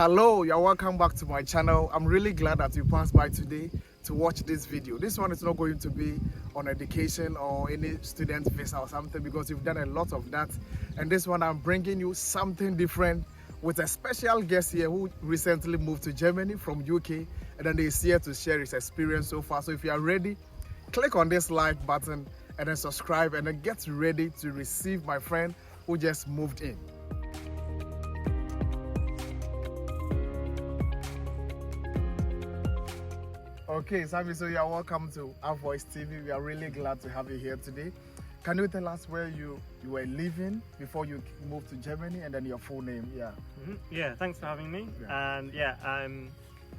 Hello, you're welcome back to my channel. I'm really glad that you passed by today to watch this video. This one is not going to be on education or any student visa or something, because you've done a lot of that. And this one I'm bringing you something different with a special guest here who recently moved to Germany from UK, and then he's here to share his experience so far. So if you are ready, click on this like button and then subscribe, and then get ready to receive my friend who just moved in. Okay, Sammy, so you are welcome to Our Voice TV. We are really glad to have you here today. Can you tell us where you were living before you moved to Germany, and then your full name? Yeah. Yeah, thanks for having me. Yeah. And yeah,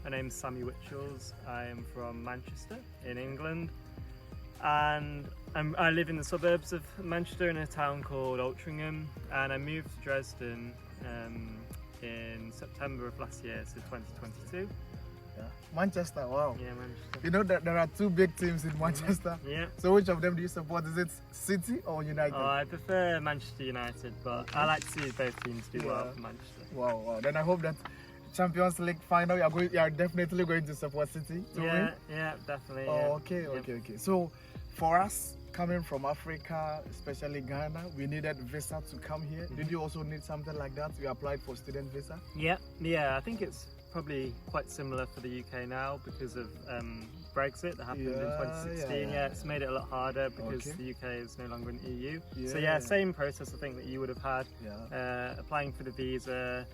my name's Sammy Witchalls. I'm from Manchester in England, and I live in the suburbs of Manchester in a town called Altrincham, and I moved to Dresden in September of last year, so 2022. Yeah. Manchester, wow. Yeah, Manchester. You know that there are two big teams in Manchester. Yeah. So which of them do you support? Is it City or United? Oh, I prefer Manchester United, but I like to see both teams do well for Manchester. Wow. Then I hope that Champions League final, you are definitely going to support City to win? Yeah, definitely. Oh, okay. So for us, coming from Africa, especially Ghana, we needed visa to come here. Did you also need something like that? You applied for student visa? Yeah, I think it's probably quite similar for the UK now because of Brexit that happened in 2016. Yeah, it's made it a lot harder because the UK is no longer in the EU. So yeah, same process I think that you would have had. Applying for the visa,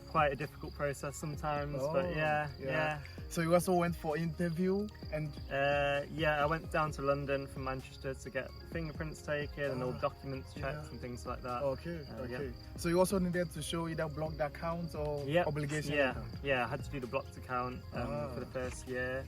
quite a difficult process sometimes, but yeah. So you also went for interview and I went down to London from Manchester to get fingerprints taken and all documents checked and things like that. Okay. So you also needed to show either blocked account or obligation account? Yeah, I had to do the blocked account for the first year.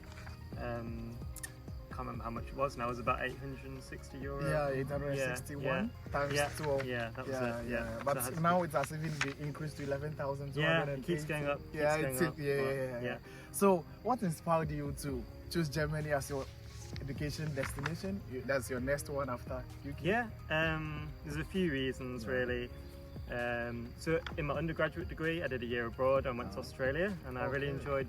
Can't remember how much it was now. It was about €860. Yeah, 861 times 12. Yeah, that was it. Yeah. But so now it has even been increased to 11,200. Yeah, it keeps going up. Yeah. So what inspired you to choose Germany as your education destination? That's your next one after UK? Yeah, there's a few reasons really. So in my undergraduate degree, I did a year abroad. I went to Australia, and I really enjoyed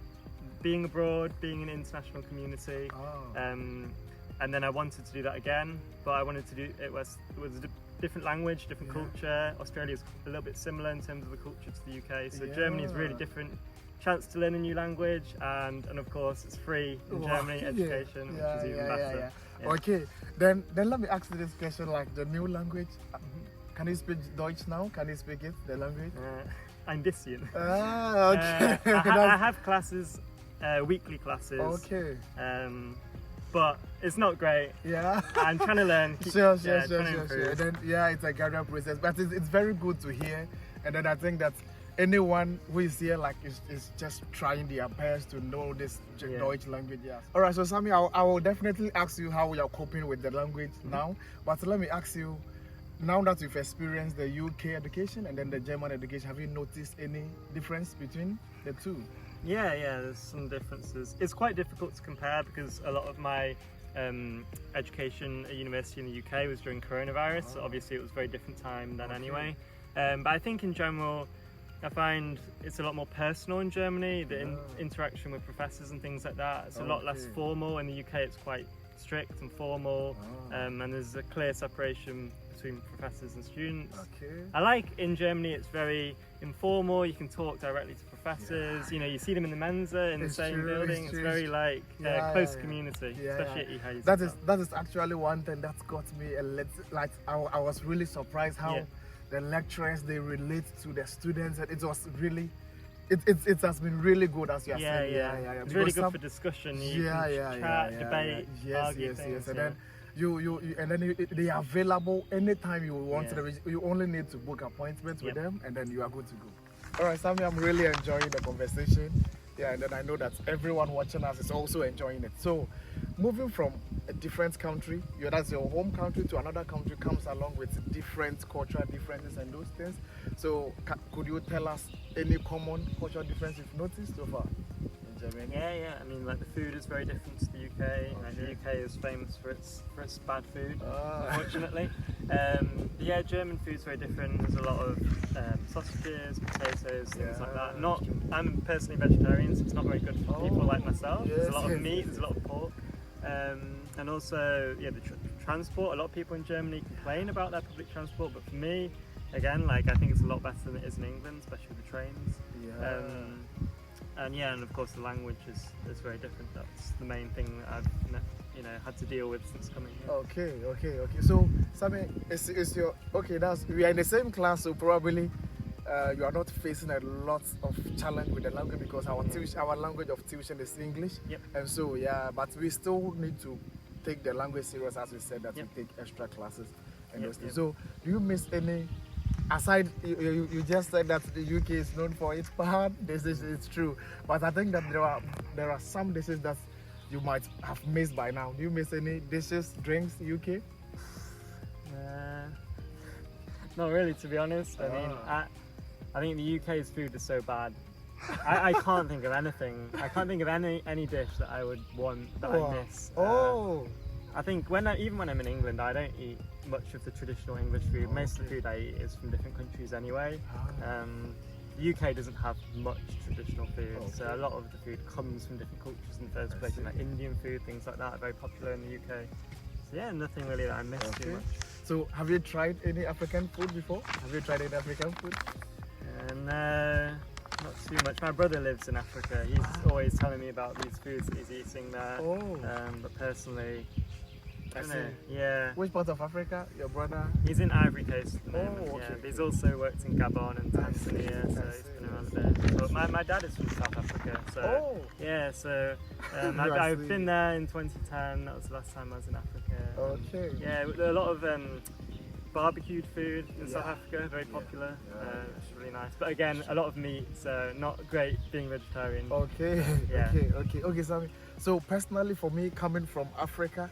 being abroad, being in an international community, and then I wanted to do that again, but I wanted to do it was a different language, different culture. Australia's a little bit similar in terms of the culture to the UK, so Germany is really different. Chance to learn a new language, and of course it's free in Germany, education, which is even better. Okay, then let me ask you this question, like the new language. Can you speak Deutsch now? Can you speak it, the language? Ein bisschen. Okay. I have classes, weekly classes. Okay. But it's not great. Yeah. I'm trying to learn. Sure. Then it's a gradual process, but it's very good to hear. And then I think that anyone who is here is just trying their best to know this Deutsch language. Yeah. All right. So Sammy, I will definitely ask you how you are coping with the language now. But let me ask you, now that you've experienced the UK education and then the German education, have you noticed any difference between the two? Yeah, there's some differences. It's quite difficult to compare because a lot of my education at university in the UK was during coronavirus, so obviously it was a very different time then anyway. But I think in general, I find it's a lot more personal in Germany, the interaction with professors and things like that. It's a lot less formal. In the UK it's quite strict and formal, and there's a clear separation between professors and students. I like in Germany it's very informal, you can talk directly to professors, you see them in the Mensa in the same building. It's very like close community, especially at EHI. That is actually one thing that got me a little, like I was really surprised how the lecturers, they relate to the students, and it was really it has been really good, as you are saying. It's really good for discussion. You can chat, debate, argue things. And then they are available anytime you want them. You only need to book appointments with them, and then you are good to go. All right, Sammy, I'm really enjoying the conversation. And then I know that everyone watching us is also enjoying it. So, moving from a different country, that's your home country, to another country comes along with different cultural differences and those things. So, could you tell us any common cultural difference you've noticed so far? Germany? Yeah. I mean, like the food is very different to the UK. Like, the UK is famous for its bad food, unfortunately. Yeah, German food's very different. There's a lot of sausages, potatoes, things like that. I'm personally vegetarian, so it's not very good for people like myself. There's a lot of meat, there's a lot of pork. And also, yeah, the transport. A lot of people in Germany complain about their public transport, but for me, again, like I think it's a lot better than it is in England, especially with the trains. And of course the language is very different. That's the main thing that I've had to deal with since coming here. Okay. So Sammy, is your we are in the same class, so probably you are not facing a lot of challenge with the language because our language of tuition is English. Yep. And so but we still need to take the language serious, as we said that we take extra classes and those things. So do you miss any? Aside, you just said that the UK is known for its pad. This is true, but I think that there are some dishes that you might have missed by now. Do you miss any dishes, drinks, UK? Not really, to be honest. I mean, I think the UK's food is so bad. I can't think of anything. I can't think of any dish that I would want that I miss. I think even when I'm in England, I don't eat much of the traditional English food. Most of the food I eat is from different countries anyway. The UK doesn't have much traditional food, so a lot of the food comes from different cultures in the first place. Like Indian food, things like that are very popular in the UK. So yeah, nothing really that I miss too much. So have you tried any African food before? Have you tried any African food? No, not too much. My brother lives in Africa. He's always telling me about these foods that he's eating there. But personally, I don't know. Yeah. Which part of Africa, your brother? He's in Ivory Coast at the moment. But he's also worked in Gabon and Tanzania, so he's been around a bit. But my dad is from South Africa, so yeah. So I've been there in 2010. That was the last time I was in Africa. Yeah, a lot of barbecued food in South Africa, very popular. It's really nice. But again, a lot of meat, so not great being vegetarian. Okay, Sammy. So personally, for me, coming from Africa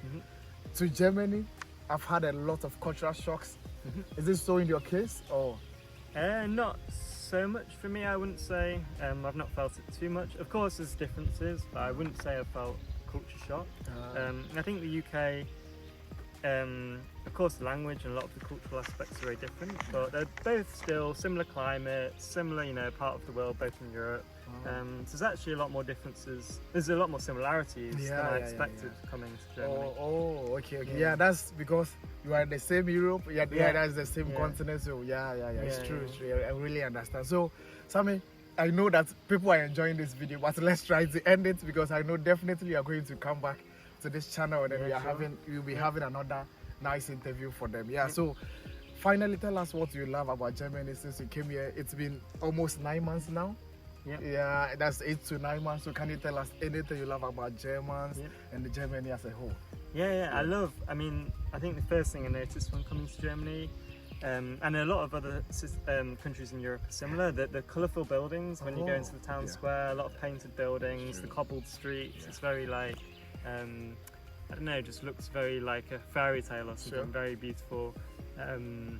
to Germany, I've had a lot of cultural shocks. Is this so in your case, or? Not so much for me, I wouldn't say. I've not felt it too much. Of course, there's differences, but I wouldn't say I've felt culture shock. I think the UK, of course, the language and a lot of the cultural aspects are very different, but they're both still similar climate, similar, part of the world, both in Europe. So there's actually a lot more differences. There's a lot more similarities than I expected coming to Germany. Okay. Yeah, that's because you are in the same Europe. That's the same continent. So it's true. I really understand. So, Sammy, I know that people are enjoying this video, but let's try to end it because I know definitely you are going to come back to this channel and then we'll be having another nice interview for them. So finally, tell us what you love about Germany since you came here. It's been almost 9 months now. That's 8 to 9 months. So can you tell us anything you love about Germans and Germany as a whole? I think the first thing I noticed when coming to Germany, and a lot of other countries in Europe are similar, the colourful buildings when you go into the town square, a lot of painted buildings, the cobbled streets. It's very like I don't know, just looks very like a fairy tale or something. Very beautiful. And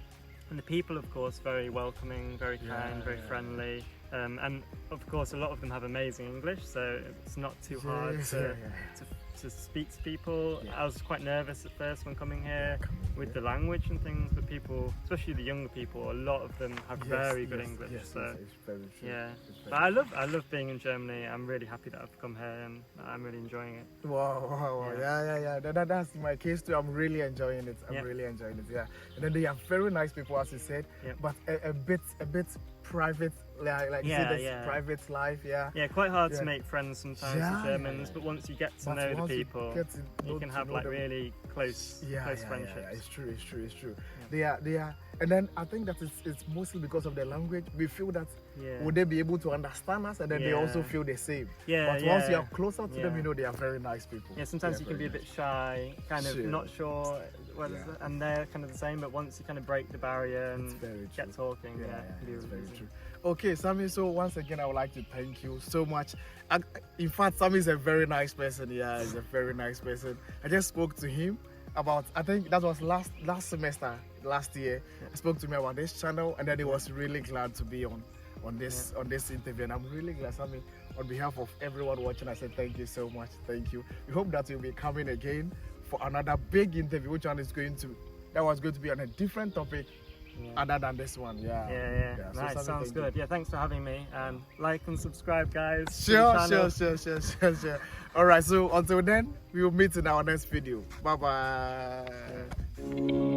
the people, of course, very welcoming, very kind, very friendly. And of course, a lot of them have amazing English, so it's not too hard to speak to people. I was quite nervous at first when coming here with the language and things, but people, especially the younger people, a lot of them have very good English. It's very true. But I love being in Germany. I'm really happy that I've come here and I'm really enjoying it. Wow. That's my case too. I'm really enjoying it. And then they have very nice people, as you said, but a bit private, private life. Quite hard to make friends sometimes with Germans, but once you get to know the people, you can have like really close friendships. It's true. They are, and then I think that it's mostly because of the language. We feel that would they be able to understand us, and then they also feel the same. But once you are closer to them, they are very nice people. Sometimes you can be a bit shy, kind of not sure whether, and they're kind of the same. But once you kind of break the barrier and get talking, it's very true. Okay, Sammy, so once again, I would like to thank you so much. In fact, Sammy is a very nice person. He's a very nice person. I just spoke to him about, I think that was last semester, last year. I spoke to him about this channel, and then he was really glad to be on on this interview, and I'm really glad. Sammy, on behalf of everyone watching, I said thank you so much. Thank you. We hope that you'll be coming again for another big interview. Which one is going to? That was going to be on a different topic. Other than this one, yeah. So Nice, Sammy, sounds good. Yeah, thanks for having me. Like and subscribe, guys. Sure. All right, so until then, we will meet in our next video. Bye bye.